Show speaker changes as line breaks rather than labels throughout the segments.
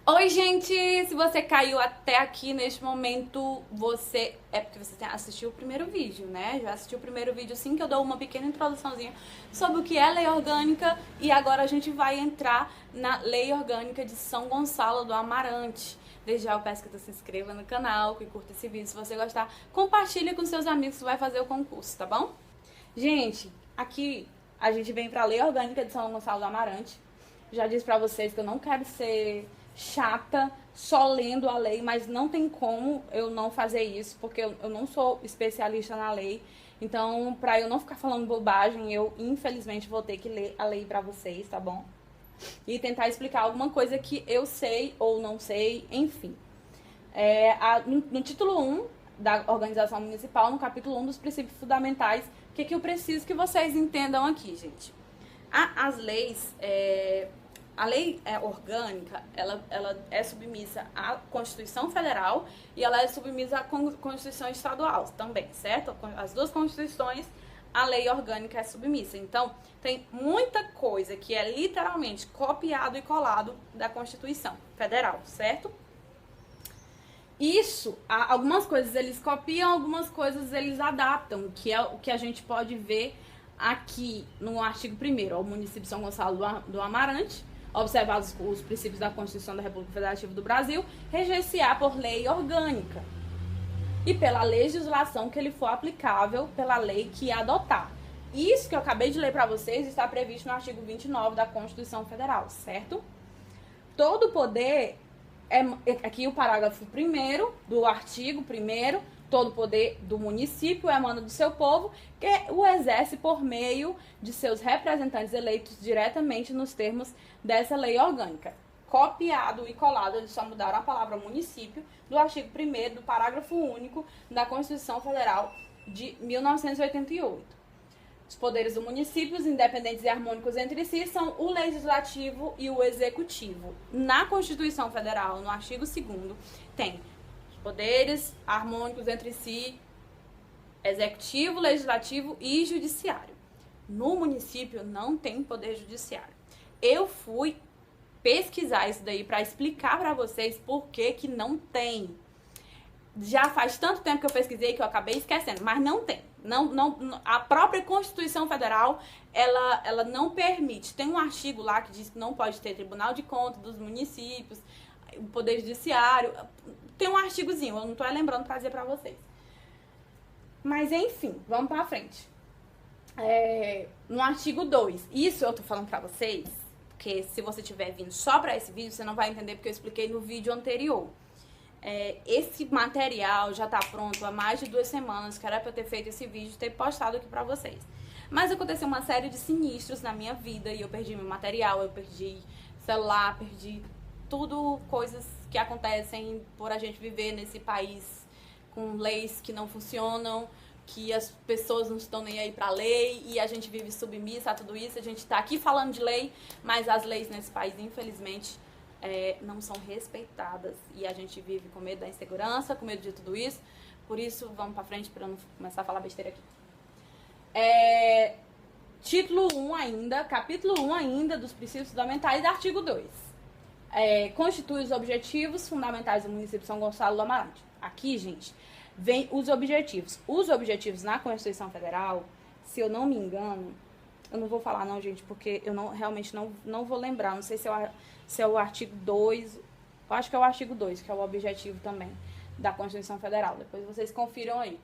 Oi, gente! Se você caiu até aqui neste momento, é porque você assistiu o primeiro vídeo, né? Já assistiu o primeiro vídeo, sim, que eu dou uma pequena introduçãozinha sobre o que é lei orgânica e agora a gente vai entrar na lei orgânica de São Gonçalo do Amarante. Desde já eu peço que você se inscreva no canal, que curta esse vídeo. Se você gostar, compartilha com seus amigos que vai fazer o concurso, tá bom? Gente, aqui a gente vem pra lei orgânica de São Gonçalo do Amarante. Já disse pra vocês que eu não quero ser chata só lendo a lei, mas não tem como eu não fazer isso, porque eu não sou especialista na lei. Então, pra eu não ficar falando bobagem, eu infelizmente vou ter que ler a lei pra vocês, tá bom? E tentar explicar alguma coisa que eu sei ou não sei, enfim. No título 1 da organização municipal, no capítulo 1 dos princípios fundamentais, o que eu preciso que vocês entendam aqui, gente? As leis... A lei orgânica, ela é submissa à Constituição Federal e ela é submissa à Constituição Estadual também, certo? As duas Constituições, a lei orgânica é submissa. Então, tem muita coisa que é literalmente copiado e colado da Constituição Federal, certo? Isso, algumas coisas eles copiam, algumas coisas eles adaptam, que é o que a gente pode ver aqui no artigo 1º, o município de São Gonçalo do Amarante, observados os princípios da Constituição da República Federativa do Brasil, regenciar por lei orgânica e pela legislação que ele for aplicável pela lei que adotar. Isso que eu acabei de ler para vocês está previsto no artigo 29 da Constituição Federal, certo? Todo poder, aqui o parágrafo 1º do artigo 1º, todo poder do município emana do seu povo, que o exerce por meio de seus representantes eleitos diretamente nos termos dessa lei orgânica. Copiado e colado, eles só mudaram a palavra município do artigo 1º do parágrafo único da Constituição Federal de 1988. Os poderes do município, independentes e harmônicos entre si, são o legislativo e o executivo. Na Constituição Federal, no artigo 2º, tem poderes harmônicos entre si, executivo, legislativo e judiciário. No município não tem poder judiciário. Eu fui pesquisar isso daí para explicar para vocês por que não tem. Já faz tanto tempo que eu pesquisei que eu acabei esquecendo, mas não tem. A própria Constituição Federal, ela não permite. Tem um artigo lá que diz que não pode ter Tribunal de Contas dos municípios, o Poder Judiciário. Tem um artigozinho, eu não tô lembrando pra dizer pra vocês. Mas enfim, vamos pra frente. No artigo 2, isso eu tô falando pra vocês, porque se você tiver vindo só pra esse vídeo, você não vai entender porque eu expliquei no vídeo anterior. Esse material já tá pronto há mais de 2 semanas, que era pra eu ter feito esse vídeo e ter postado aqui pra vocês. Mas aconteceu uma série de sinistros na minha vida e eu perdi meu material, eu perdi celular, perdi tudo, coisas que acontecem por a gente viver nesse país com leis que não funcionam, que as pessoas não estão nem aí pra lei e a gente vive submissa a tudo isso. A gente tá aqui falando de lei, mas as leis nesse país, infelizmente, não são respeitadas e a gente vive com medo da insegurança, com medo de tudo isso. Por isso, vamos pra frente pra eu não começar a falar besteira aqui. Título 1 ainda, capítulo 1 ainda dos princípios fundamentais, artigo 2. Constitui os objetivos fundamentais do município de São Gonçalo do Amarante. Aqui, gente, vem os objetivos. Os objetivos na Constituição Federal, se eu não me engano, eu não vou falar não, gente, porque eu realmente não vou lembrar. Não sei se é o artigo 2, eu acho que é o artigo 2, que é o objetivo também da Constituição Federal. Depois vocês confiram aí.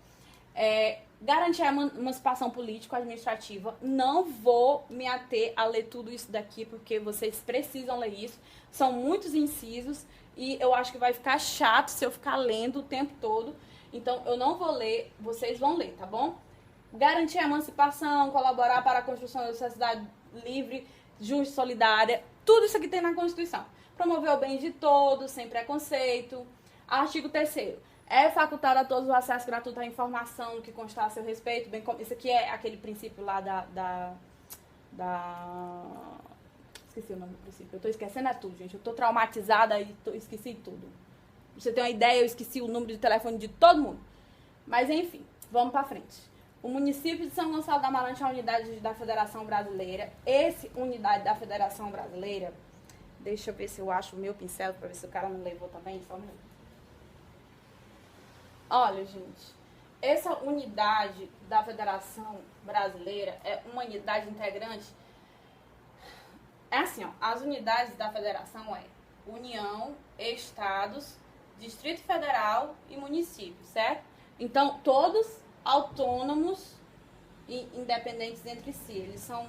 Garantir a emancipação político-administrativa. Não vou me ater a ler tudo isso daqui, porque vocês precisam ler isso. São muitos incisos e eu acho que vai ficar chato se eu ficar lendo o tempo todo. Então, eu não vou ler, vocês vão ler, tá bom? Garantir a emancipação, colaborar para a construção da sociedade livre, justa e solidária. Tudo isso aqui tem na Constituição. Promover o bem de todos, sem preconceito. Artigo 3º. É facultado a todos o acesso gratuito à informação que constar a seu respeito, bem como... Isso aqui é aquele princípio lá Esqueci o nome do princípio. Eu tô esquecendo tudo, gente. Eu tô traumatizada e esqueci tudo. Pra você ter uma ideia, eu esqueci o número de telefone de todo mundo. Mas enfim, vamos pra frente. O município de São Gonçalo do Amarante é a unidade da Federação Brasileira. Esse unidade da Federação Brasileira Deixa eu ver se eu acho o meu pincel, pra ver se o cara não levou também, só um minuto. Olha, gente, essa unidade da Federação Brasileira é uma unidade integrante. É assim, ó, as unidades da federação é União, Estados, Distrito Federal e município, certo? Então, todos autônomos e independentes entre si. Eles são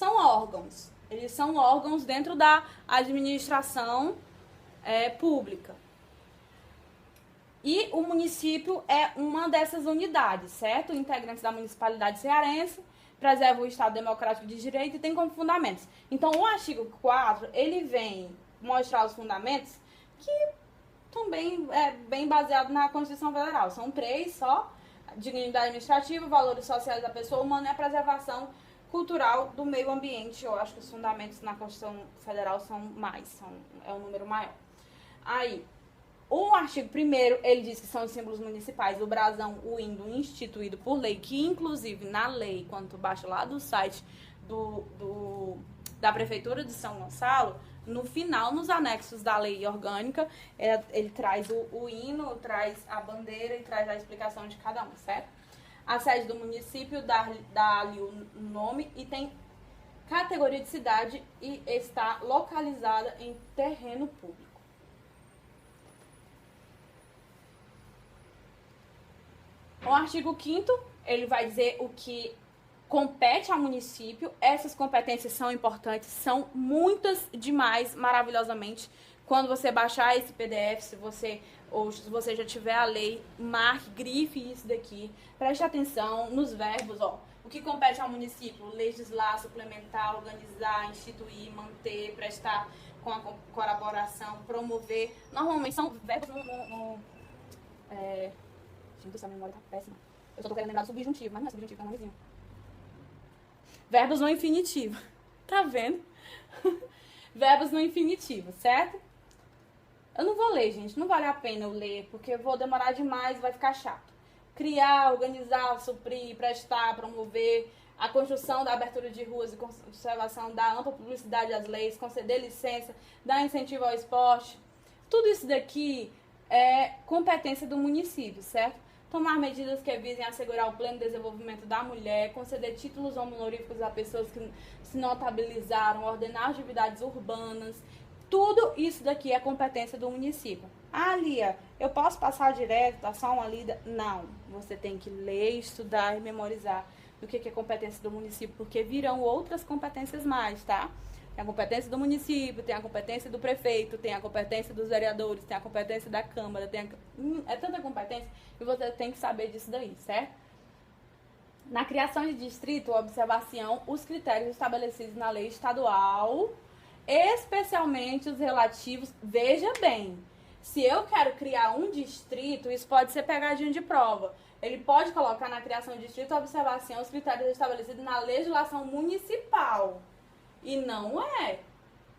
órgãos. Eles são órgãos dentro da administração pública. E o município é uma dessas unidades, certo? Integrantes da municipalidade cearense, preserva o Estado Democrático de Direito e tem como fundamentos. Então, o artigo 4, ele vem mostrar os fundamentos que também é bem baseado na Constituição Federal. São 3 só: dignidade administrativa, valores sociais da pessoa humana e a preservação cultural do meio ambiente. Eu acho que os fundamentos na Constituição Federal são mais, é um número maior. Aí, o artigo 1º, ele diz que são os símbolos municipais, o brasão, o hino instituído por lei, que inclusive na lei, quando tu baixa lá do site da Prefeitura de São Gonçalo, no final, nos anexos da lei orgânica, ele traz o hino, traz a bandeira e traz a explicação de cada um, certo? A sede do município dá ali o nome e tem categoria de cidade e está localizada em terreno público. O artigo 5º, ele vai dizer o que compete ao município. Essas competências são importantes, são muitas demais, maravilhosamente. Quando você baixar esse PDF, se você já tiver a lei, marque, grife isso daqui. Preste atenção nos verbos, ó. O que compete ao município? Legislar, suplementar, organizar, instituir, manter, prestar com a colaboração, promover. Normalmente são verbos Gente, essa memória tá péssima. Eu só tô querendo lembrar do subjuntivo, mas não é subjuntivo, é um nomezinho. Verbos no infinitivo. Tá vendo? Verbos no infinitivo, certo? Eu não vou ler, gente. Não vale a pena eu ler, porque eu vou demorar demais e vai ficar chato. Criar, organizar, suprir, prestar, promover a construção da abertura de ruas e conservação da ampla publicidade das leis, conceder licença, dar incentivo ao esporte. Tudo isso daqui é competência do município, certo? Tomar medidas que visem assegurar o pleno desenvolvimento da mulher, conceder títulos honoríficos a pessoas que se notabilizaram, ordenar atividades urbanas. Tudo isso daqui é competência do município. Ah, Lia, eu posso passar direto, dar só uma lida? Não. Você tem que ler, estudar e memorizar o que é competência do município, porque virão outras competências mais, tá? Tem a competência do município, tem a competência do prefeito, tem a competência dos vereadores, tem a competência da Câmara, é tanta competência que você tem que saber disso daí, certo? Na criação de distrito, observação os critérios estabelecidos na lei estadual, especialmente os relativos, veja bem, se eu quero criar um distrito, isso pode ser pegadinha de prova. Ele pode colocar na criação de distrito observação os critérios estabelecidos na legislação municipal. E não é,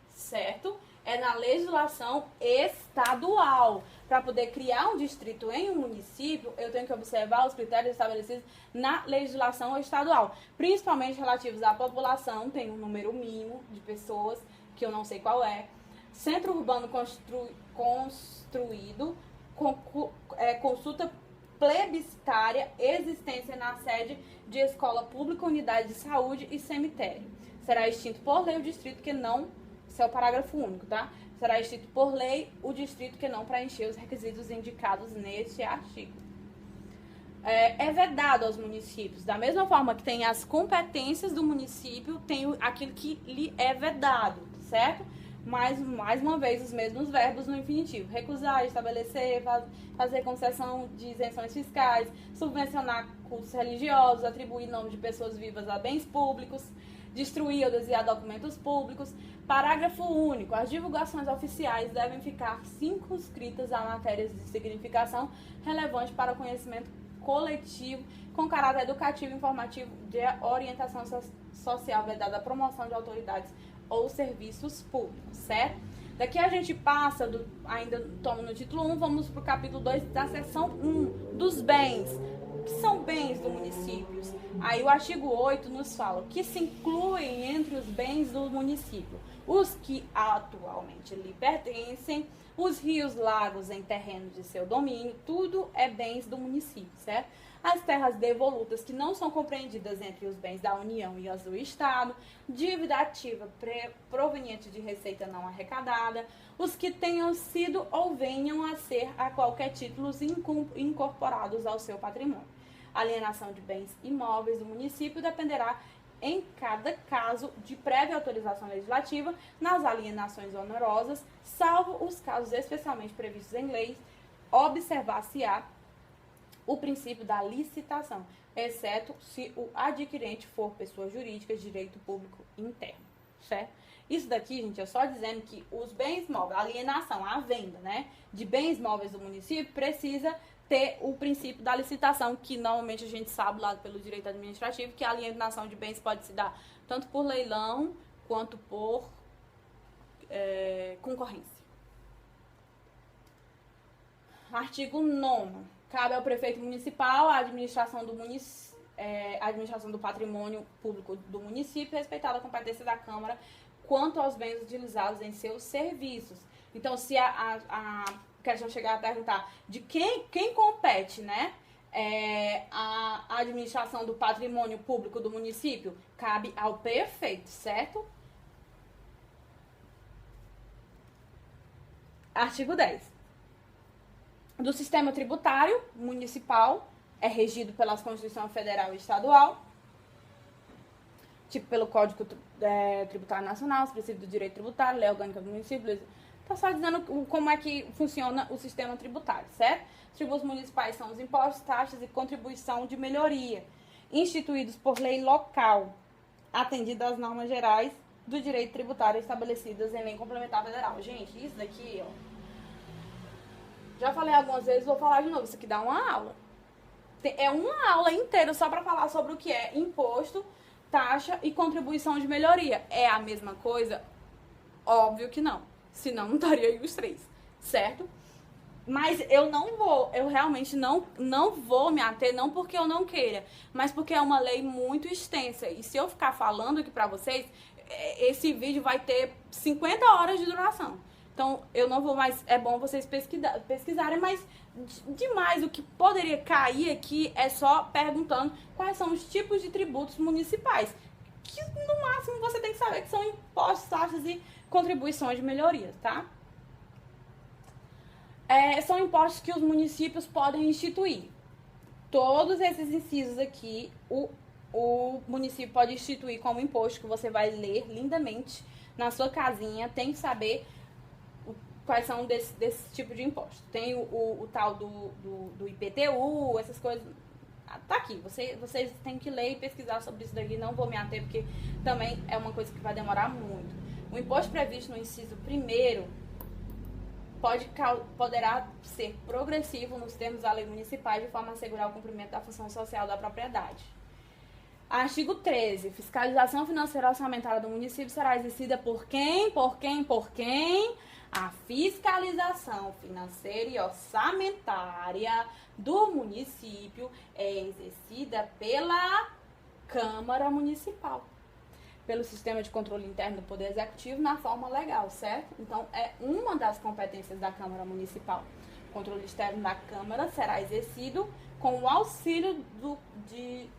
certo? É na legislação estadual. Para poder criar um distrito em um município, eu tenho que observar os critérios estabelecidos na legislação estadual. Principalmente relativos à população, tem um número mínimo de pessoas, que eu não sei qual é. Centro urbano construído, consulta plebiscitária, existência na sede de escola pública, unidade de saúde e cemitério. Será extinto por lei o distrito que não... Esse é o parágrafo único, tá? Será extinto por lei o distrito que não preencher os requisitos indicados neste artigo. É vedado aos municípios. Da mesma forma que tem as competências do município, tem aquilo que lhe é vedado, certo? Mais uma vez, os mesmos verbos no infinitivo. Recusar, estabelecer, fazer concessão de isenções fiscais, subvencionar cultos religiosos, atribuir nome de pessoas vivas a bens públicos, destruir ou desviar documentos públicos. Parágrafo único. As divulgações oficiais devem ficar circunscritas a matérias de significação relevante para o conhecimento coletivo, com caráter educativo, informativo, de orientação social, vedada a promoção de autoridades ou serviços públicos, certo? Daqui a gente passa, ainda estamos no título 1, vamos para o capítulo 2 da seção 1, dos bens. O que são bens do município? Aí o artigo 8 nos fala que se incluem entre os bens do município os que atualmente lhe pertencem, os rios, lagos em terrenos de seu domínio, tudo é bens do município, certo? As terras devolutas que não são compreendidas entre os bens da União e as do Estado, dívida ativa proveniente de receita não arrecadada, os que tenham sido ou venham a ser a qualquer título incorporados ao seu patrimônio. A alienação de bens imóveis do município dependerá, em cada caso, de prévia autorização legislativa nas alienações onerosas, salvo os casos especialmente previstos em leis, observar-se-á o princípio da licitação, exceto se o adquirente for pessoa jurídica de direito público interno, certo? Isso daqui, gente, é só dizendo que os bens móveis, a alienação, a venda, né, de bens móveis do município precisa ter o princípio da licitação, que normalmente a gente sabe lá pelo direito administrativo, que a alienação de bens pode se dar tanto por leilão quanto por concorrência. Artigo 9º. Cabe ao prefeito municipal a administração do patrimônio público do município, respeitada a competência da Câmara quanto aos bens utilizados em seus serviços. Então, se a questão chegar a perguntar de quem compete, né, a administração do patrimônio público do município, cabe ao prefeito, certo? Artigo 10. Do sistema tributário municipal é regido pelas Constituição Federal e Estadual, tipo pelo Código Tributário Nacional, os princípios do direito tributário, lei orgânica do município. Está só dizendo como é que funciona o sistema tributário, certo? Os tributos municipais são os impostos, taxas e contribuição de melhoria, instituídos por lei local, atendidas às normas gerais do direito tributário estabelecidas em lei complementar federal. Gente, isso daqui, ó, já falei algumas vezes, vou falar de novo, isso aqui dá uma aula. É uma aula inteira só para falar sobre o que é imposto, taxa e contribuição de melhoria. É a mesma coisa? Óbvio que não. Senão não estaria aí os três, certo? Mas eu realmente não vou me ater, não porque eu não queira, mas porque é uma lei muito extensa. E se eu ficar falando aqui pra vocês, esse vídeo vai ter 50 horas de duração. Então, eu não vou mais... É bom vocês pesquisarem, mas demais o que poderia cair aqui é só perguntando quais são os tipos de tributos municipais. Que, no máximo, você tem que saber que são impostos, taxas e contribuições de melhoria, tá? São impostos que os municípios podem instituir. Todos esses incisos aqui, o município pode instituir como imposto, que você vai ler lindamente na sua casinha. Tem que saber quais são desse tipo de imposto. Tem o tal do IPTU, essas coisas. Tá aqui, vocês têm que ler e pesquisar sobre isso daqui. Não vou me ater, porque também é uma coisa que vai demorar muito. O imposto previsto no inciso 1º poderá ser progressivo nos termos da lei municipal, de forma a assegurar o cumprimento da função social da propriedade. Artigo 13. Fiscalização financeira orçamentária do município será exercida por quem? Por quem? A fiscalização financeira e orçamentária do município é exercida pela Câmara Municipal, pelo sistema de controle interno do Poder Executivo na forma legal, certo? Então, é uma das competências da Câmara Municipal. O controle externo da Câmara será exercido com o auxílio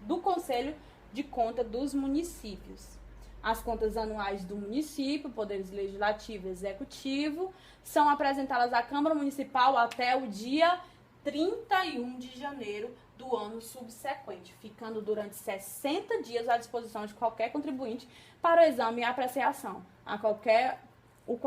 do Conselho de Conta dos Municípios. As contas anuais do município, poderes legislativo e executivo, são apresentadas à Câmara Municipal até o dia 31 de janeiro do ano subsequente, ficando durante 60 dias à disposição de qualquer contribuinte para o exame e apreciação, o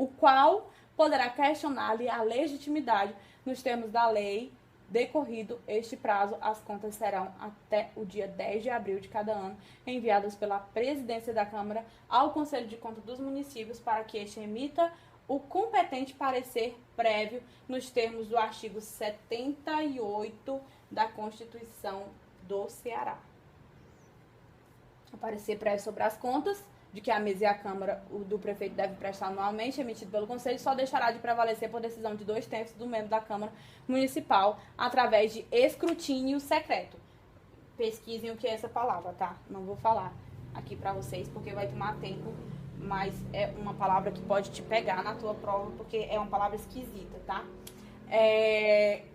qual poderá questionar-lhe a legitimidade nos termos da lei. Decorrido este prazo, as contas serão até o dia 10 de abril de cada ano enviadas pela presidência da Câmara ao Conselho de Contas dos Municípios para que este emita o competente parecer prévio nos termos do artigo 78 da Constituição do Ceará. O parecer prévio sobre as contas, de que a mesa e a Câmara do prefeito deve prestar anualmente, emitido pelo Conselho, só deixará de prevalecer por decisão de 2/3 do membro da Câmara Municipal, através de escrutínio secreto. Pesquisem o que é essa palavra, tá? Não vou falar aqui pra vocês, porque vai tomar tempo mas é uma palavra que pode te pegar na tua prova, porque é uma palavra esquisita, tá?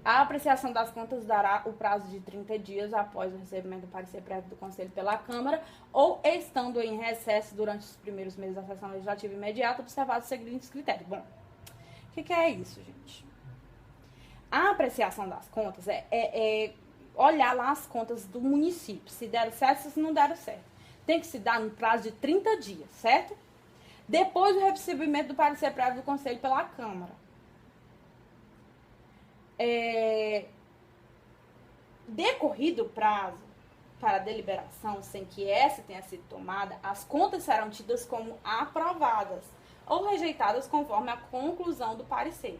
A apreciação das contas dará o prazo de 30 dias após o recebimento do parecer prévio do Conselho pela Câmara ou estando em recesso durante os primeiros meses da sessão legislativa imediata, observados os seguintes critérios. Bom, o que é isso, gente? A apreciação das contas é olhar lá as contas do município, se deram certo, se não deram certo. Tem que se dar no prazo de 30 dias, certo? Depois do recebimento do parecer prévio do Conselho pela Câmara. Decorrido o prazo para deliberação sem que essa tenha sido tomada, as contas serão tidas como aprovadas ou rejeitadas conforme a conclusão do parecer.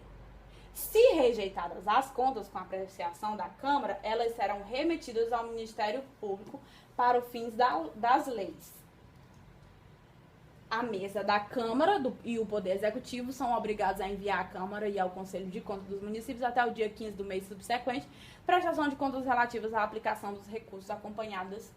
Se rejeitadas as contas com apreciação da Câmara, elas serão remetidas ao Ministério Público para os fins das leis. A mesa da Câmara e o Poder Executivo são obrigados a enviar à Câmara e ao Conselho de Contas dos Municípios até o dia 15 do mês subsequente prestação de contas relativas à aplicação dos recursos acompanhadas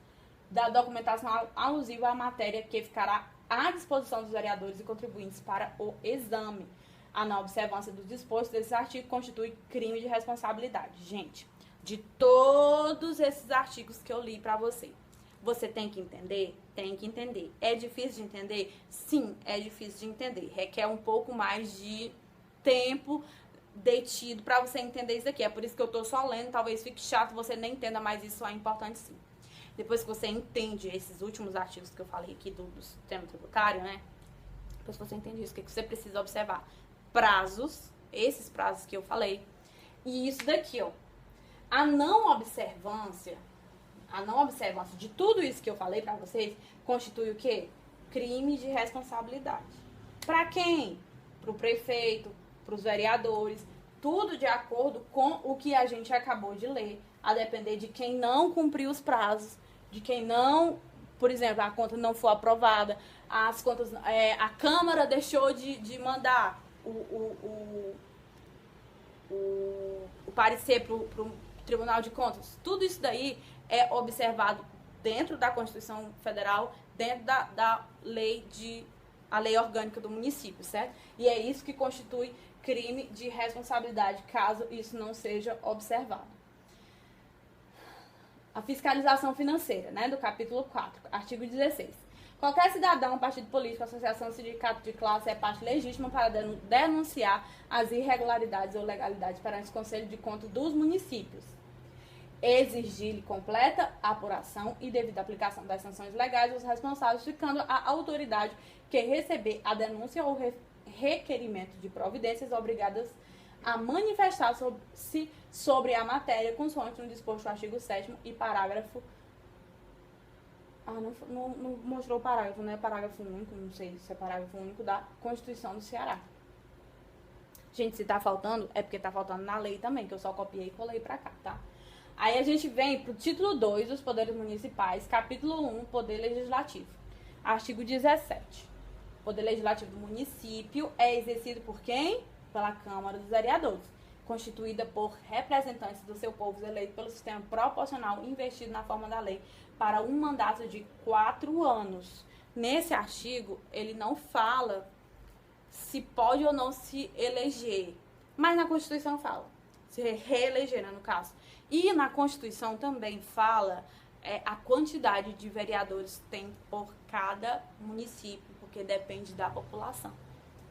da documentação alusiva à matéria que ficará à disposição dos vereadores e contribuintes para o exame. A não observância dos dispostos desse artigo constitui crime de responsabilidade. Gente, de todos esses artigos que eu li para você, você tem que entender? Tem que entender. É difícil de entender? Sim, é difícil de entender. Requer um pouco mais de tempo detido para você entender isso aqui. É por isso que eu tô só lendo, talvez fique chato, você nem entenda, mas isso é importante sim. Depois que você entende esses últimos artigos que eu falei aqui do sistema tributário, né? Depois que você entende isso, o que você precisa observar? Prazos, esses prazos que eu falei. E isso daqui, ó. A não observância de tudo isso que eu falei pra vocês constitui o quê? Crime de responsabilidade. Pra quem? Pro prefeito, pros vereadores, tudo de acordo com o que a gente acabou de ler, a depender de quem não cumpriu os prazos, de quem não, por exemplo, a conta não foi aprovada, as contas, a Câmara deixou de mandar o parecer pro Tribunal de Contas. Tudo isso daí é observado dentro da Constituição Federal, dentro da lei a lei orgânica do município, certo? E é isso que constitui crime de responsabilidade, caso isso não seja observado. A fiscalização financeira, né, do capítulo 4, artigo 16. Qualquer cidadão, partido político, associação, sindicato de classe é parte legítima para denunciar as irregularidades ou legalidades perante o Conselho de Contas dos municípios. Exigir-lhe completa apuração e devida aplicação das sanções legais aos responsáveis, ficando a autoridade que receber a denúncia ou requerimento de providências obrigadas a manifestar-se sobre a matéria, consoante no disposto do artigo 7º e parágrafo... não mostrou o parágrafo, não é parágrafo único, não sei se é parágrafo único da Constituição do Ceará. Gente, se tá faltando, é porque tá faltando na lei também, que eu só copiei e colei pra cá, tá? Aí a gente vem pro título 2 dos Poderes Municipais, capítulo 1, Poder Legislativo. Artigo 17. O Poder Legislativo do município é exercido por quem? Pela Câmara dos Vereadores, constituída por representantes do seu povo eleito pelo sistema proporcional investido na forma da lei para um mandato de 4 anos. Nesse artigo, ele não fala se pode ou não se eleger, mas na Constituição fala, se reeleger, né, no caso. E na Constituição também fala a quantidade de vereadores tem por cada município, porque depende da população,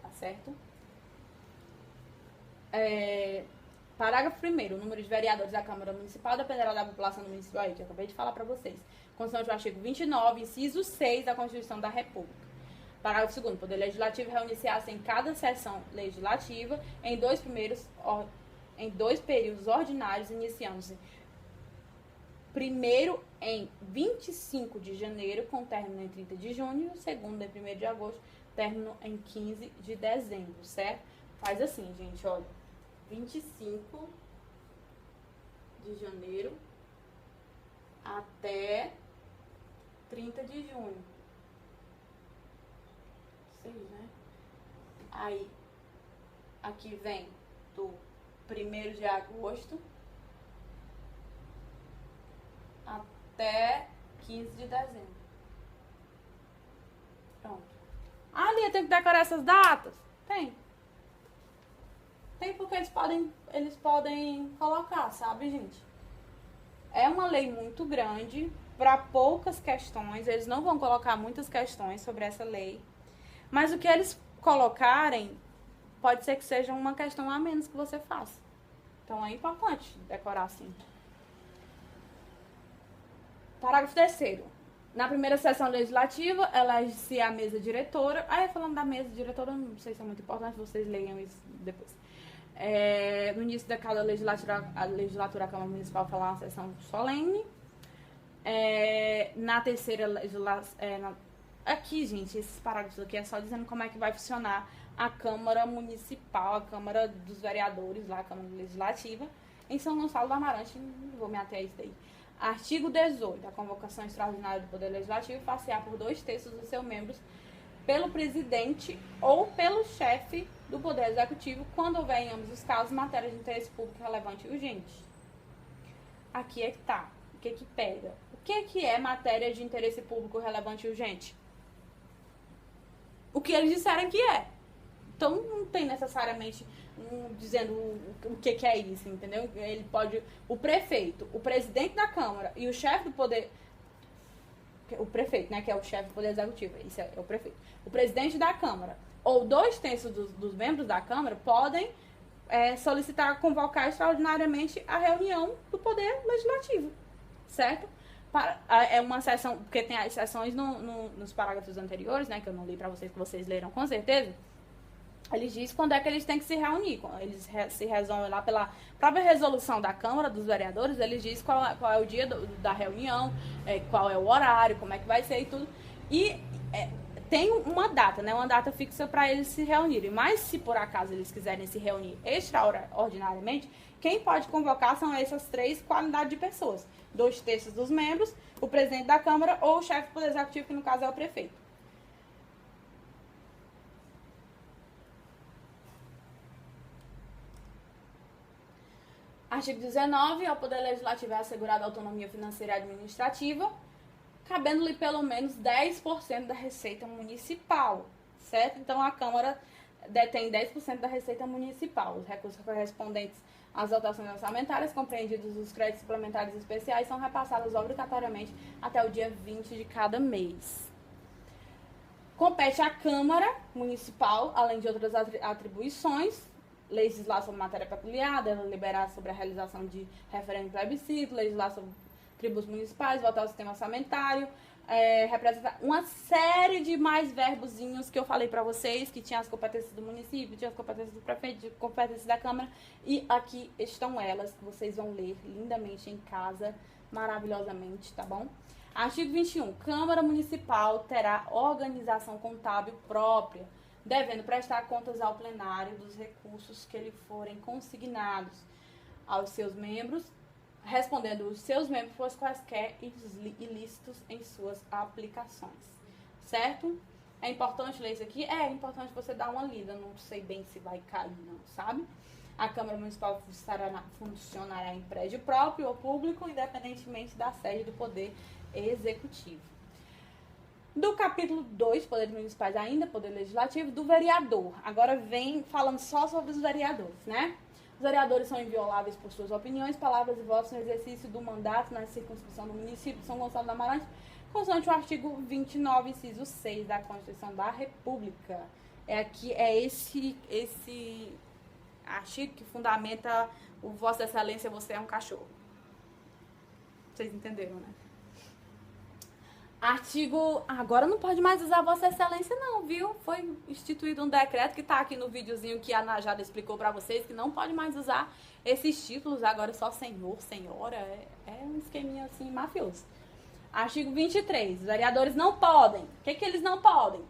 tá certo? Parágrafo 1º, o número de vereadores da Câmara Municipal dependerá da população do município, aí que eu acabei de falar para vocês. Constante do artigo 29, inciso 6 da Constituição da República. Parágrafo 2º, o Poder Legislativo reunir-se-á em cada sessão legislativa em dois períodos ordinários, iniciando-se primeiro em 25 de janeiro, com término em 30 de junho, e o segundo em 1º de agosto, término em 15 de dezembro, certo? Faz assim, gente, olha, 25 de janeiro até 30 de junho. 6, né? Aí, aqui vem do 1º de agosto até 15 de dezembro. Pronto. Ah, eu tenho que decorar essas datas? Tem. Tem porque eles podem colocar, sabe, gente? É uma lei muito grande para poucas questões. Eles não vão colocar muitas questões sobre essa lei. Mas o que eles colocarem pode ser que seja uma questão a menos que você faça. Então é importante decorar assim. Parágrafo 3º. Na primeira sessão legislativa, elege-se a mesa diretora. Aí, falando da mesa diretora, não sei se é muito importante, vocês leiam isso depois. No início da cada legislatura, a Câmara Municipal fala uma sessão solene. Na terceira legislatura... aqui, gente, esses parágrafos aqui é só dizendo como é que vai funcionar a Câmara Municipal, a Câmara dos Vereadores, lá, a Câmara Legislativa, em São Gonçalo do Amarante. Não vou me ater a isso daí. Artigo 18. A convocação extraordinária do Poder Legislativo far-se-á por 2/3 dos seus membros pelo presidente ou pelo chefe do Poder Executivo, quando houver em ambos os casos matéria de interesse público relevante e urgente. Aqui é que tá. O que que pega? O que é matéria de interesse público relevante e urgente? O que eles disserem que é. Então, não tem necessariamente dizendo o que é isso, entendeu? Ele pode... O prefeito, o presidente da Câmara e o chefe do Poder... O prefeito, né? Que é o chefe do Poder Executivo. Isso é o prefeito. O presidente da Câmara ou 2/3 dos membros da Câmara podem solicitar convocar extraordinariamente a reunião do Poder Legislativo. Certo? É uma sessão... Porque tem as sessões nos parágrafos anteriores, né? Que eu não li pra vocês, que vocês leram com certeza. Eles dizem quando é que eles têm que se reunir. Eles se resolvem lá pela própria resolução da Câmara dos Vereadores. Eles dizem qual é o dia da reunião, qual é o horário, como é que vai ser e tudo. E tem uma data, né? Uma data fixa para eles se reunirem. Mas se por acaso eles quiserem se reunir extraordinariamente, quem pode convocar são essas 3 qualidades de pessoas. 2/3 dos membros, o presidente da Câmara ou o chefe do Poder Executivo, que no caso é o prefeito. Artigo 19. Ao Poder Legislativo é assegurada a autonomia financeira e administrativa, cabendo-lhe pelo menos 10% da receita municipal, certo? Então, a Câmara detém 10% da receita municipal. Os recursos correspondentes às dotações orçamentárias, compreendidos os créditos suplementares especiais, são repassados obrigatoriamente até o dia 20 de cada mês. Compete à Câmara Municipal, além de outras atribuições, legislar sobre matéria peculiar, deliberar sobre a realização de referendo e plebiscito, legislar sobre tributos municipais, votar o sistema orçamentário, representar uma série de mais verbozinhos que eu falei pra vocês, que tinha as competências do município, tinha as competências do prefeito, competências da Câmara, e aqui estão elas, que vocês vão ler lindamente em casa, maravilhosamente, tá bom? Artigo 21. Câmara Municipal terá organização contábil própria, devendo prestar contas ao plenário dos recursos que lhe forem consignados aos seus membros, respondendo os seus membros por quaisquer ilícitos em suas aplicações. Certo? É importante ler isso aqui? É importante você dar uma lida, não sei bem se vai cair não, sabe? A Câmara Municipal funcionará em prédio próprio ou público, independentemente da sede do Poder Executivo. Do capítulo 2, Poderes Municipais ainda, Poder Legislativo, do vereador. Agora vem falando só sobre os vereadores, né? Os vereadores são invioláveis por suas opiniões, palavras e votos no exercício do mandato na circunscrição do município de São Gonçalo do Amarante, consoante o artigo 29, inciso 6 da Constituição da República. Esse artigo que fundamenta o Vossa Excelência, você é um cachorro. Vocês entenderam, né? Artigo... Agora não pode mais usar Vossa Excelência não, viu? Foi instituído um decreto que tá aqui no videozinho que a Najada explicou pra vocês, que não pode mais usar esses títulos, agora só senhor, senhora, é um esqueminha assim mafioso. Artigo 23. Os vereadores não podem. O que eles não podem?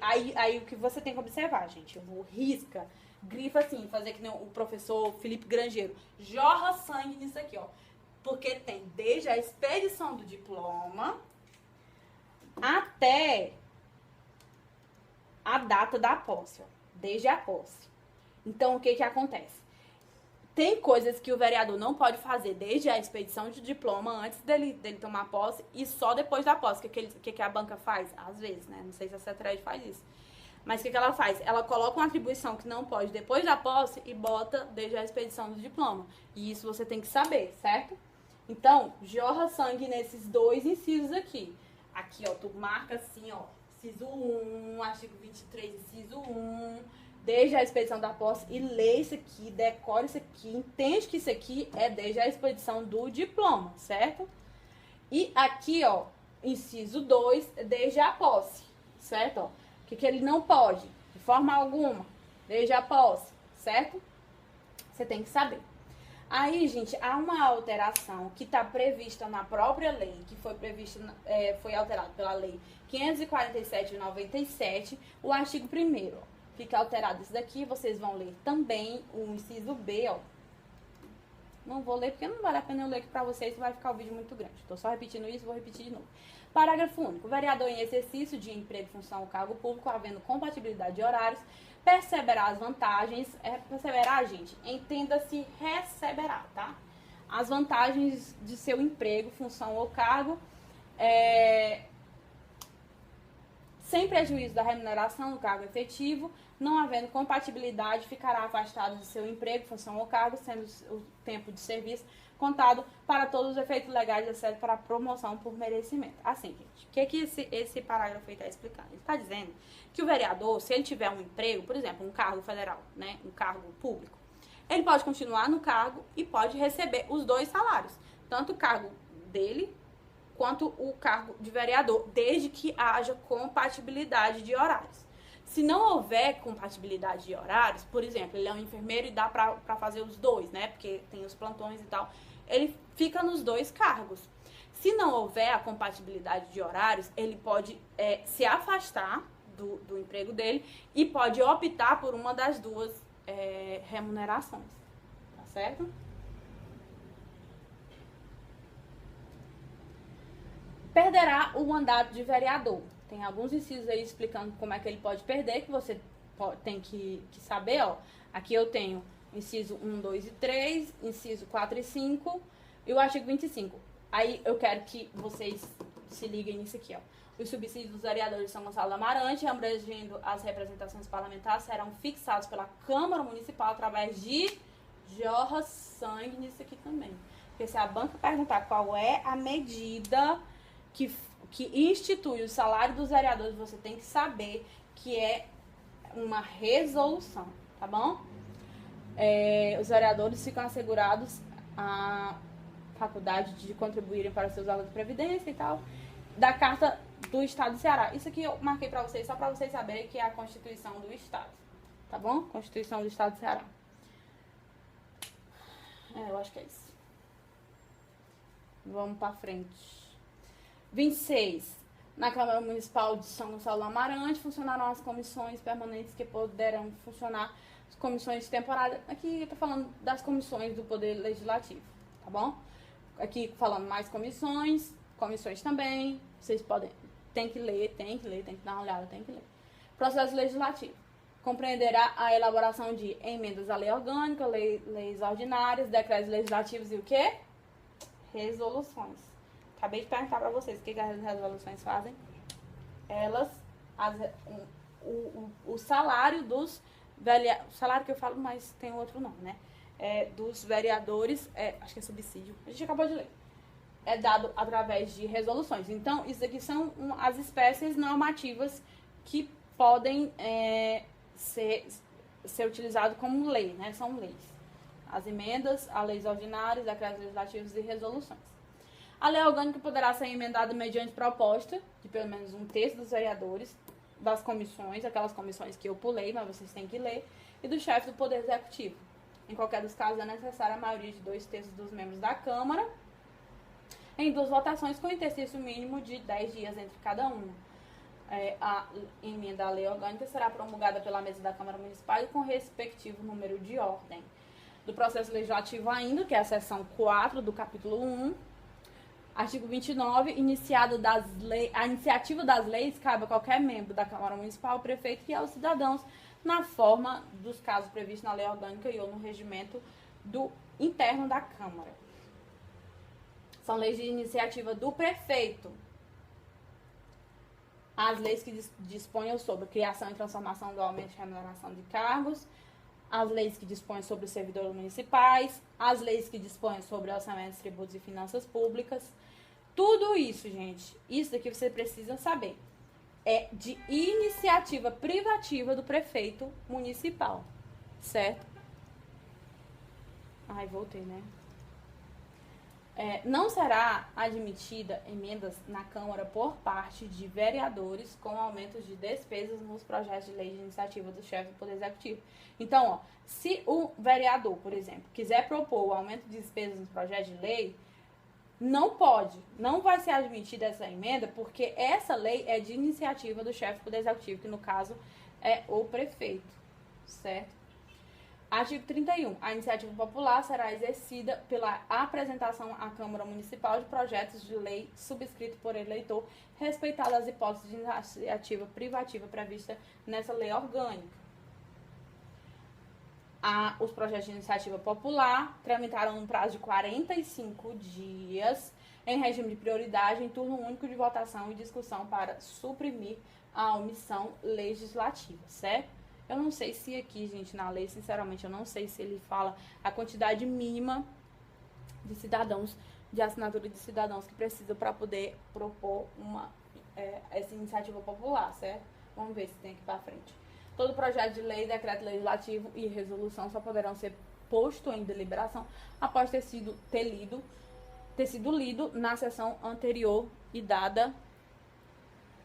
Aí o que você tem que observar, gente, eu vou risca, grifa assim, fazer que nem o professor Felipe Grangeiro, jorra sangue nisso aqui, ó. Porque tem desde a expedição do diploma até a data da posse, ó, desde a posse. Então, o que acontece? Tem coisas que o vereador não pode fazer desde a expedição de diploma, antes dele tomar posse, e só depois da posse. O que a banca faz? Às vezes, né? Não sei se a CETRED faz isso. Mas o que ela faz? Ela coloca uma atribuição que não pode depois da posse e bota desde a expedição do diploma. E isso você tem que saber, certo? Então, jorra sangue nesses dois incisos aqui. Aqui, ó, tu marca assim, ó, inciso 1, artigo 23, inciso 1, desde a expedição da posse, e lê isso aqui, decora isso aqui, entende que isso aqui é desde a expedição do diploma, certo? E aqui, ó, inciso 2, desde a posse, certo? Ó, o que ele não pode, de forma alguma, desde a posse, certo? Você tem que saber. Aí, gente, há uma alteração que está prevista na própria lei, que foi prevista, foi alterado pela lei 547 de 97, o artigo 1º. Fica alterado isso daqui, vocês vão ler também o inciso B, ó. Não vou ler porque não vale a pena eu ler aqui pra vocês, vai ficar o vídeo muito grande. Tô só repetindo isso, vou repetir de novo. Parágrafo único. O vereador em exercício de emprego, função ou cargo público, havendo compatibilidade de horários, perceberá as vantagens, perceberá, gente, entenda-se receberá, tá? As vantagens de seu emprego, função ou cargo, sem prejuízo da remuneração do cargo efetivo, não havendo compatibilidade, ficará afastado de seu emprego, função ou cargo, sendo o tempo de serviço contado para todos os efeitos legais, exceto para a promoção por merecimento. Assim, gente, o que esse parágrafo está explicando? Ele está dizendo que o vereador, se ele tiver um emprego, por exemplo, um cargo federal, né, um cargo público, ele pode continuar no cargo e pode receber os dois salários, tanto o cargo dele quanto o cargo de vereador, desde que haja compatibilidade de horários. Se não houver compatibilidade de horários, por exemplo, ele é um enfermeiro e dá pra fazer os dois, né? Porque tem os plantões e tal. Ele fica nos dois cargos. Se não houver a compatibilidade de horários, ele pode se afastar do emprego dele e pode optar por uma das duas remunerações. Tá certo? Perderá o mandato de vereador. Tem alguns incisos aí explicando como é que ele pode perder, que você tem que saber, ó. Aqui eu tenho inciso 1, 2 e 3, inciso 4 e 5 e o artigo 25. Aí eu quero que vocês se liguem nisso aqui, ó. Os subsídios dos vereadores de São Gonçalo do Amarante, abrangendo as representações parlamentares, serão fixados pela Câmara Municipal através de jorra-sangue nisso aqui também. Porque se a banca perguntar qual é a medida que institui o salário dos vereadores, você tem que saber que é uma resolução, tá bom? Os vereadores ficam assegurados a faculdade de contribuírem para seus alunos de previdência e tal, da Carta do Estado do Ceará. Isso aqui eu marquei pra vocês, só pra vocês saberem que é a Constituição do Estado, tá bom? Constituição do Estado do Ceará. Eu acho que é isso. Vamos pra frente. 26. Na Câmara Municipal de São Gonçalo do Amarante funcionarão as comissões permanentes que poderão funcionar as comissões temporárias. Aqui eu tô falando das comissões do Poder Legislativo, tá bom? Aqui falando mais comissões também. Vocês tem que ler, tem que dar uma olhada, tem que ler. Processo Legislativo. Compreenderá a elaboração de emendas à lei orgânica, leis ordinárias, decretos legislativos e o quê? Resoluções. Acabei de perguntar pra vocês o que as resoluções fazem. Elas, o salário dos vereadores, o salário que eu falo, mas tem outro nome, né? Dos vereadores, acho que é subsídio, a gente acabou de ler. É dado através de resoluções. Então, isso aqui são as espécies normativas que podem ser utilizado como lei, né? São leis. As emendas, as leis ordinárias, decretos legislativos e resoluções. A lei orgânica poderá ser emendada mediante proposta de pelo menos 1/3 dos vereadores, das comissões, aquelas comissões que eu pulei, mas vocês têm que ler, e do chefe do Poder Executivo. Em qualquer dos casos, é necessária a maioria de 2/3 dos membros da Câmara, em 2 votações, com interstício mínimo de 10 dias entre cada uma. A emenda à lei orgânica será promulgada pela mesa da Câmara Municipal e com respectivo número de ordem. Do processo legislativo ainda, que é a seção 4 do capítulo 1, artigo 29, a iniciativa das leis cabe a qualquer membro da Câmara Municipal, prefeito e aos cidadãos, na forma dos casos previstos na lei orgânica e ou no regimento interno da Câmara. São leis de iniciativa do prefeito. as leis que disponham sobre criação e transformação do aumento de remuneração de cargos, as leis que dispõem sobre os servidores municipais, as leis que dispõem sobre orçamentos, tributos e finanças públicas. Tudo isso, gente, isso daqui você precisa saber. É de iniciativa privativa do prefeito municipal, certo? Ai, voltei, né? Não será admitida emendas na Câmara por parte de vereadores com aumentos de despesas nos projetos de lei de iniciativa do chefe do Poder Executivo. Então, ó, se o vereador, por exemplo, quiser propor o aumento de despesas nos projetos de lei, não vai ser admitida essa emenda, porque essa lei é de iniciativa do chefe do Poder Executivo, que no caso é o prefeito, certo? Artigo 31. A iniciativa popular será exercida pela apresentação à Câmara Municipal de projetos de lei subscritos por eleitor, respeitadas as hipóteses de iniciativa privativa prevista nessa lei orgânica. Os projetos de iniciativa popular tramitaram no prazo de 45 dias, em regime de prioridade, em turno único de votação e discussão para suprimir a omissão legislativa, certo? Eu não sei se aqui, gente, na lei, sinceramente, eu não sei se ele fala a quantidade mínima de cidadãos, de assinatura de cidadãos que precisam para poder propor essa iniciativa popular, certo? Vamos ver se tem aqui para frente. Todo projeto de lei, decreto legislativo e resolução só poderão ser posto em deliberação após ter sido lido na sessão anterior e dada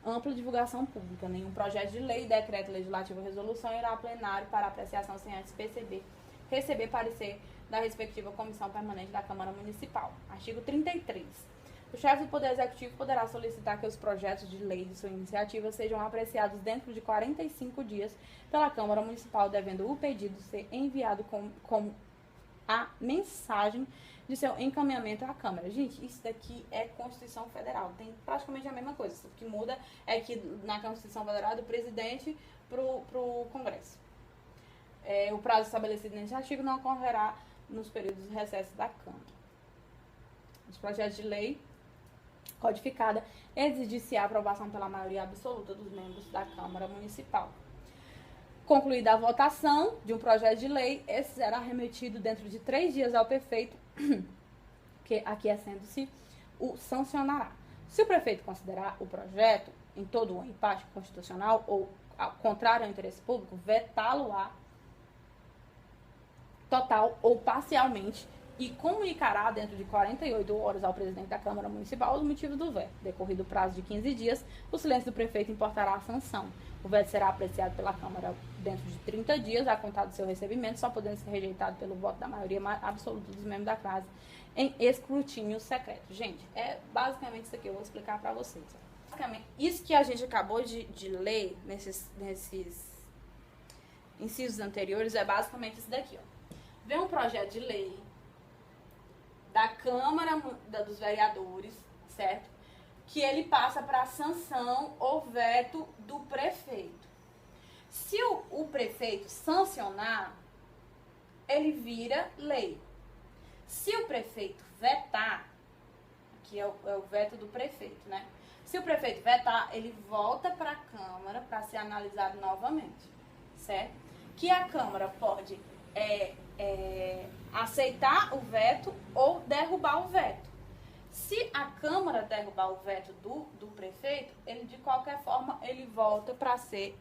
ampla divulgação pública. Nenhum projeto de lei, decreto legislativo ou resolução irá a plenário para apreciação sem antes receber parecer da respectiva comissão permanente da Câmara Municipal. Artigo 33. O chefe do Poder Executivo poderá solicitar que os projetos de lei de sua iniciativa sejam apreciados dentro de 45 dias pela Câmara Municipal, devendo o pedido ser enviado como a mensagem de seu encaminhamento à Câmara. Gente, isso daqui é Constituição Federal. Tem praticamente a mesma coisa. O que muda é que na Constituição Federal é do presidente pro Congresso. O prazo estabelecido nesse artigo não ocorrerá nos períodos de recesso da Câmara. Os projetos de lei codificada exigir-se a aprovação pela maioria absoluta dos membros da Câmara Municipal. Concluída a votação de um projeto de lei, esse será remetido dentro de 3 dias ao prefeito, que aquiescendo-se o sancionará. Se o prefeito considerar o projeto em todo o empate constitucional ou contrário ao interesse público, vetá-lo-á total ou parcialmente e comunicará dentro de 48 horas ao presidente da Câmara Municipal os motivos do veto. Decorrido o prazo de 15 dias, o silêncio do prefeito importará a sanção. O veto será apreciado pela Câmara dentro de 30 dias, a contar do seu recebimento, só podendo ser rejeitado pelo voto da maioria absoluta dos membros da classe em escrutínio secreto. Gente, é basicamente isso aqui, eu vou explicar pra vocês. Basicamente, isso que a gente acabou de ler nesses incisos anteriores é basicamente isso daqui, ó. Vem um projeto de lei da Câmara dos Vereadores, certo? Que ele passa para sanção ou veto do prefeito. Se o prefeito sancionar, ele vira lei. Se o prefeito vetar, que é o veto do prefeito, né? Se o prefeito vetar, ele volta para a Câmara para ser analisado novamente, certo? Que a Câmara pode aceitar o veto ou derrubar o veto. Se a Câmara derrubar o veto do prefeito, ele de qualquer forma ele volta para ser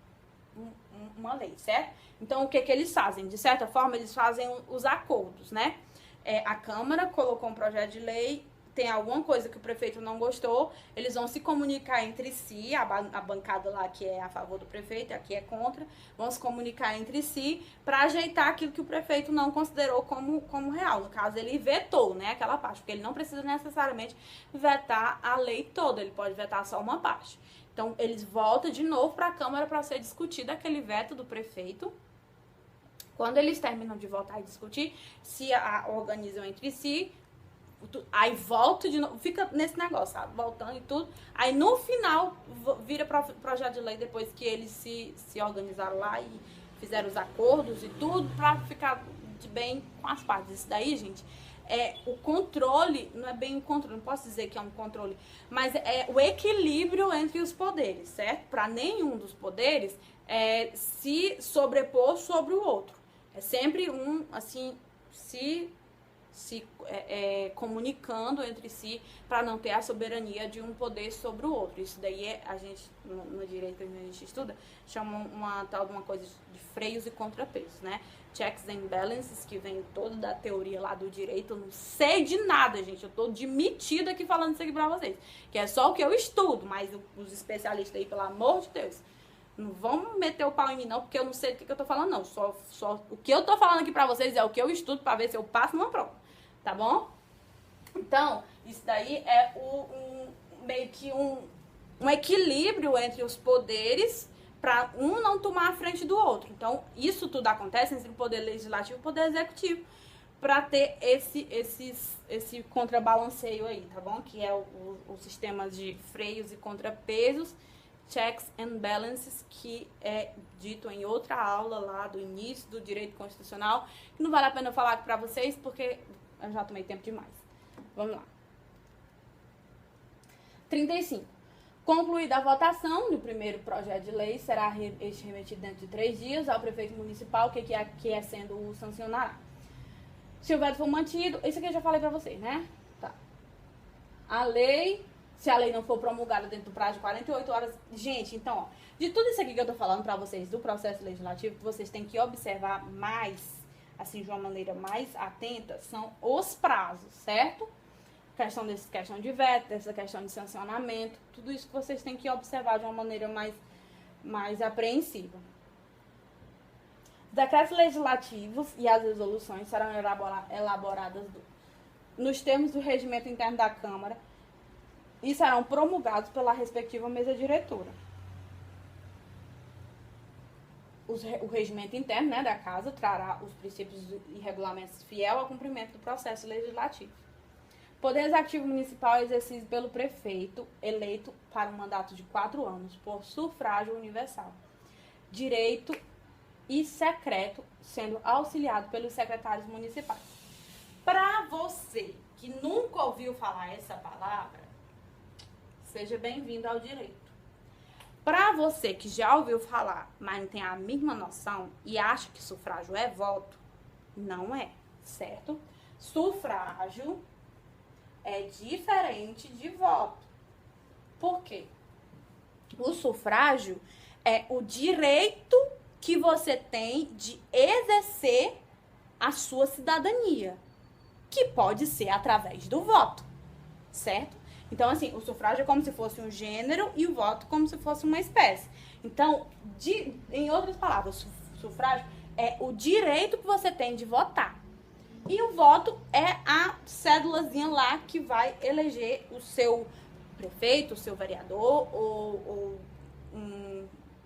uma lei, certo? Então o que eles fazem? De certa forma eles fazem os acordos, né? A Câmara colocou um projeto de lei, tem alguma coisa que o prefeito não gostou, eles vão se comunicar entre si, a bancada lá que é a favor do prefeito, aqui é contra, vão se comunicar entre si para ajeitar aquilo que o prefeito não considerou como real. No caso, ele vetou, né, aquela parte, porque ele não precisa necessariamente vetar a lei toda, ele pode vetar só uma parte. Então, eles voltam de novo para a Câmara para ser discutido aquele veto do prefeito. Quando eles terminam de votar e discutir, se organizam entre si, aí volta de novo, fica nesse negócio, sabe? Voltando e tudo. Aí no final vira projeto de lei depois que eles se organizaram lá e fizeram os acordos e tudo pra ficar de bem com as partes. Isso daí, gente, o controle, não é bem um controle, não posso dizer que é um controle, mas é o equilíbrio entre os poderes, certo? Para nenhum dos poderes se sobrepor sobre o outro. É sempre um, assim, se comunicando entre si para não ter a soberania de um poder sobre o outro. Isso daí a gente, no direito que a gente estuda, chama uma tal de uma coisa de freios e contrapesos, né? Checks and balances, que vem toda da teoria lá do direito. Eu não sei de nada, gente. Eu tô admitida aqui falando isso aqui pra vocês. Que é só o que eu estudo, mas os especialistas aí, pelo amor de Deus, não vão meter o pau em mim, não, porque eu não sei do que eu tô falando, não. Só o que eu tô falando aqui pra vocês é o que eu estudo pra ver se eu passo numa prova. Tá bom? Então, isso daí é meio que um equilíbrio entre os poderes para um não tomar a frente do outro. Então, isso tudo acontece entre o poder legislativo e o poder executivo para ter esse contrabalanceio aí, tá bom? Que é o sistema de freios e contrapesos, checks and balances, que é dito em outra aula lá do início do direito constitucional, que não vale a pena eu falar aqui para vocês, porque eu já tomei tempo demais. Vamos lá. 35. Concluída a votação do primeiro projeto de lei, será remetido dentro de 3 dias ao prefeito municipal, que é sendo o sancionará. Se o veto for mantido, isso aqui eu já falei pra vocês, né? Tá. Se a lei não for promulgada dentro do prazo de 48 horas... Gente, então, ó, de tudo isso aqui que eu tô falando pra vocês do processo legislativo, que vocês têm que observar mais, assim, de uma maneira mais atenta, são os prazos, certo? Questão de veto, essa questão de sancionamento, tudo isso que vocês têm que observar de uma maneira mais apreensiva. Os decretos legislativos e as resoluções serão elaboradas nos termos do regimento interno da Câmara e serão promulgados pela respectiva mesa diretora. O regimento interno, né, da Casa trará os princípios e regulamentos fiel ao cumprimento do processo legislativo. Poder Executivo Municipal é exercido pelo prefeito, eleito para um mandato de 4 anos, por sufrágio universal. Direito e secreto, sendo auxiliado pelos secretários municipais. Para você que nunca ouviu falar essa palavra, seja bem-vindo ao direito. Para você que já ouviu falar, mas não tem a mínima noção e acha que sufrágio é voto, não é, certo? Sufrágio é diferente de voto. Por quê? O sufrágio é o direito que você tem de exercer a sua cidadania, que pode ser através do voto, certo? Então, assim, o sufrágio é como se fosse um gênero e o voto como se fosse uma espécie. Então, em outras palavras, o sufrágio é o direito que você tem de votar. E o voto é a cédulazinha lá que vai eleger o seu prefeito, o seu vereador, ou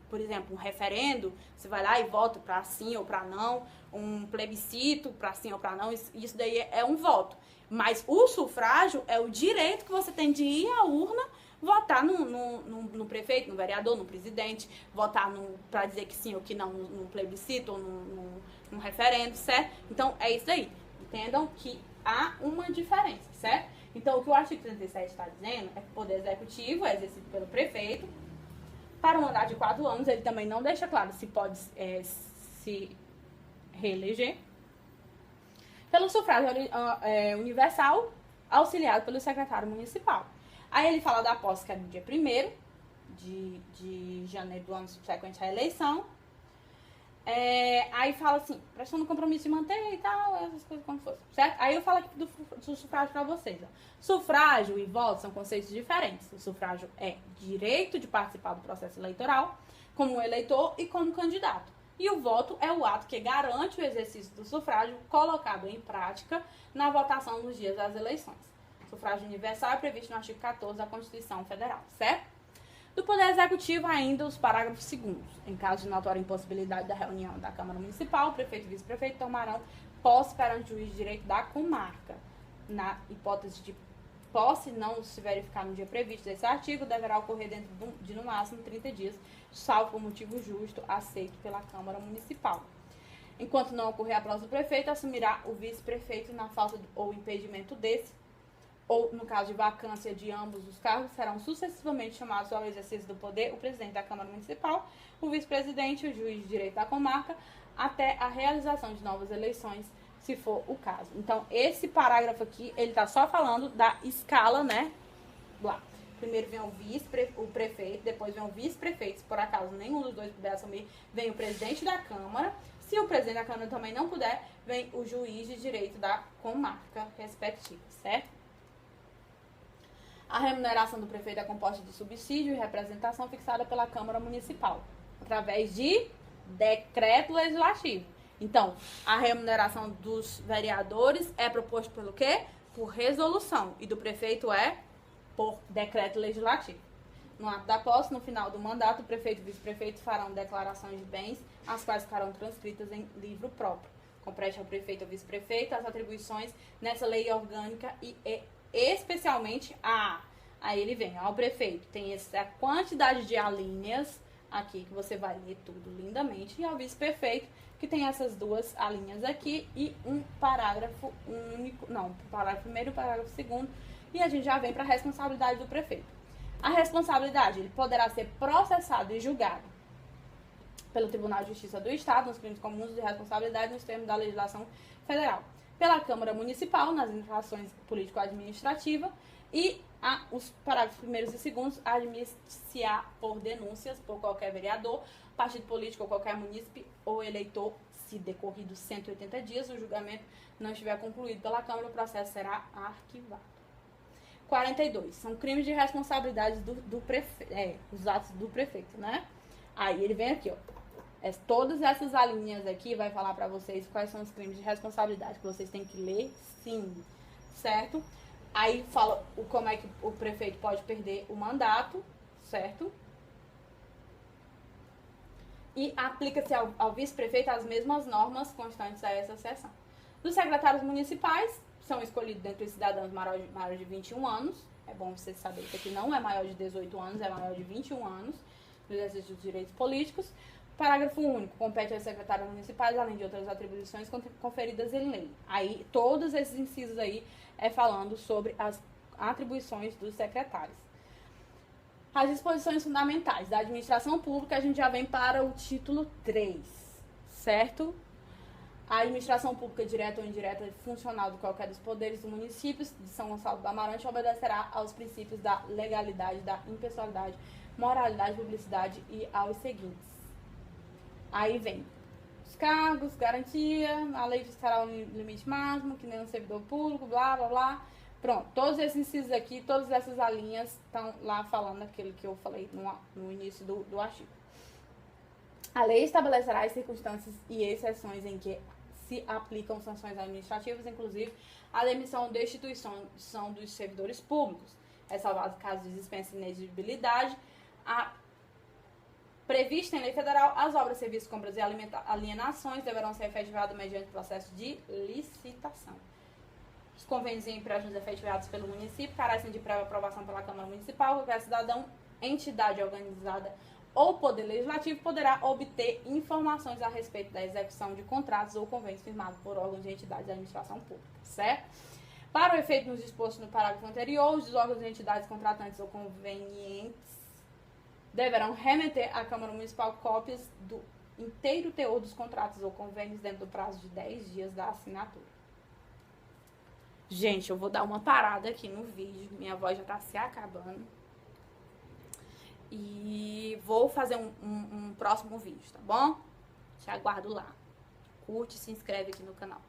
por exemplo, um referendo, você vai lá e vota para sim ou para não, um plebiscito para sim ou para não, isso daí é um voto. Mas o sufrágio é o direito que você tem de ir à urna, votar no prefeito, no vereador, no presidente, votar para dizer que sim ou que não no plebiscito ou num referendo, certo? Então, é isso aí. Entendam que há uma diferença, certo? Então, o que o artigo 37 está dizendo é que o Poder Executivo é exercido pelo prefeito. Para um mandato de 4 anos, ele também não deixa claro se pode se reeleger. Pelo sufrágio universal, auxiliado pelo secretário municipal. Aí ele fala da posse, que é no dia 1º de janeiro do ano subsequente à eleição. Aí fala assim, prestando compromisso de manter e tal, essas coisas como fosse, certo? Aí eu falo aqui do sufrágio pra vocês, ó. Sufrágio e voto são conceitos diferentes. O sufrágio é direito de participar do processo eleitoral como eleitor e como candidato. E o voto é o ato que garante o exercício do sufrágio colocado em prática na votação nos dias das eleições. O sufrágio universal é previsto no artigo 14 da Constituição Federal, certo? Do Poder Executivo, ainda os parágrafos 2º. Em caso de notória impossibilidade da reunião da Câmara Municipal, o prefeito e vice-prefeito tomarão posse perante o juiz de direito da comarca. Na hipótese de posse não se verificar no dia previsto desse artigo, deverá ocorrer dentro de no máximo 30 dias, salvo por motivo justo aceito pela Câmara Municipal. Enquanto não ocorrer a posse do prefeito, assumirá o vice-prefeito na falta ou impedimento desse, ou no caso de vacância de ambos os cargos, serão sucessivamente chamados ao exercício do poder o presidente da Câmara Municipal, o vice-presidente e o juiz de direito da comarca, até a realização de novas eleições, se for o caso. Então, esse parágrafo aqui, ele tá só falando da escala, né? Lá. Primeiro vem o prefeito, depois vem o vice-prefeito, se por acaso nenhum dos dois puder assumir, vem o presidente da Câmara. Se o presidente da Câmara também não puder, vem o juiz de direito da comarca respectiva, certo? A remuneração do prefeito é composta de subsídio e representação fixada pela Câmara Municipal, através de decreto legislativo. Então, a remuneração dos vereadores é proposta pelo quê? Por resolução. E do prefeito é por decreto legislativo. No ato da posse, no final do mandato, o prefeito e o vice-prefeito farão declarações de bens, as quais ficarão transcritas em livro próprio. Compete ao prefeito ou vice-prefeito as atribuições nessa lei orgânica e especialmente aí ele vem, ao prefeito tem essa quantidade de alíneas aqui, que você vai ler tudo lindamente, e ao vice-prefeito, que tem essas duas alíneas aqui e um parágrafo único, não, parágrafo primeiro e parágrafo segundo, e a gente já vem para a responsabilidade do prefeito. A responsabilidade, ele poderá ser processado e julgado pelo Tribunal de Justiça do Estado, nos crimes comuns de responsabilidade nos termos da legislação federal, pela Câmara Municipal, nas infrações político-administrativas, e os parágrafos primeiros e segundos, admir-se-á por denúncias por qualquer vereador, partido político ou qualquer munícipe ou eleitor, se decorridos 180 dias, o julgamento não estiver concluído pela Câmara, o processo será arquivado. 42. São crimes de responsabilidade do prefeito, os atos do prefeito, né? Aí ele vem aqui, ó. Todas essas alíneas aqui vai falar pra vocês quais são os crimes de responsabilidade, que vocês têm que ler sim, certo? Aí fala como é que o prefeito pode perder o mandato, certo? E aplica-se ao vice-prefeito as mesmas normas constantes a essa seção. Dos secretários municipais, são escolhidos dentre os cidadãos maiores de 21 anos. É bom você saber que aqui não é maior de 18 anos, é maior de 21 anos, no exercício dos direitos políticos. Parágrafo único, compete aos secretários municipais, além de outras atribuições conferidas em lei. Aí, todos esses incisos aí é falando sobre as atribuições dos secretários. As disposições fundamentais da administração pública, a gente já vem para o título 3, certo? A administração pública direta ou indireta funcional de qualquer dos poderes do município de São Gonçalo do Amarante obedecerá aos princípios da legalidade, da impessoalidade, moralidade, publicidade e aos seguintes. Aí vem os cargos, garantia, a lei fixará o limite máximo, que nem um servidor público, blá, blá, blá. Pronto, todos esses incisos aqui, todas essas alíneas estão lá falando aquilo que eu falei no início do artigo. A lei estabelecerá as circunstâncias e exceções em que se aplicam sanções administrativas, inclusive a demissão ou destituição dos servidores públicos. É salvado caso de dispensa e inexigibilidade. Prevista em lei federal, as obras, serviços, compras e alienações deverão ser efetivadas mediante processo de licitação. Os convênios e empréstimos efetivados pelo município carecem de prévia aprovação pela Câmara Municipal. Qualquer cidadão, entidade organizada ou poder legislativo poderá obter informações a respeito da execução de contratos ou convênios firmados por órgãos e entidades da administração pública, certo? Para o efeito nos dispostos no parágrafo anterior, os órgãos e entidades contratantes ou convenientes deverão remeter à Câmara Municipal cópias do inteiro teor dos contratos ou convênios dentro do prazo de 10 dias da assinatura. Gente, eu vou dar uma parada aqui no vídeo, minha voz já tá se acabando. E vou fazer um próximo vídeo, tá bom? Te aguardo lá. Curte e se inscreve aqui no canal.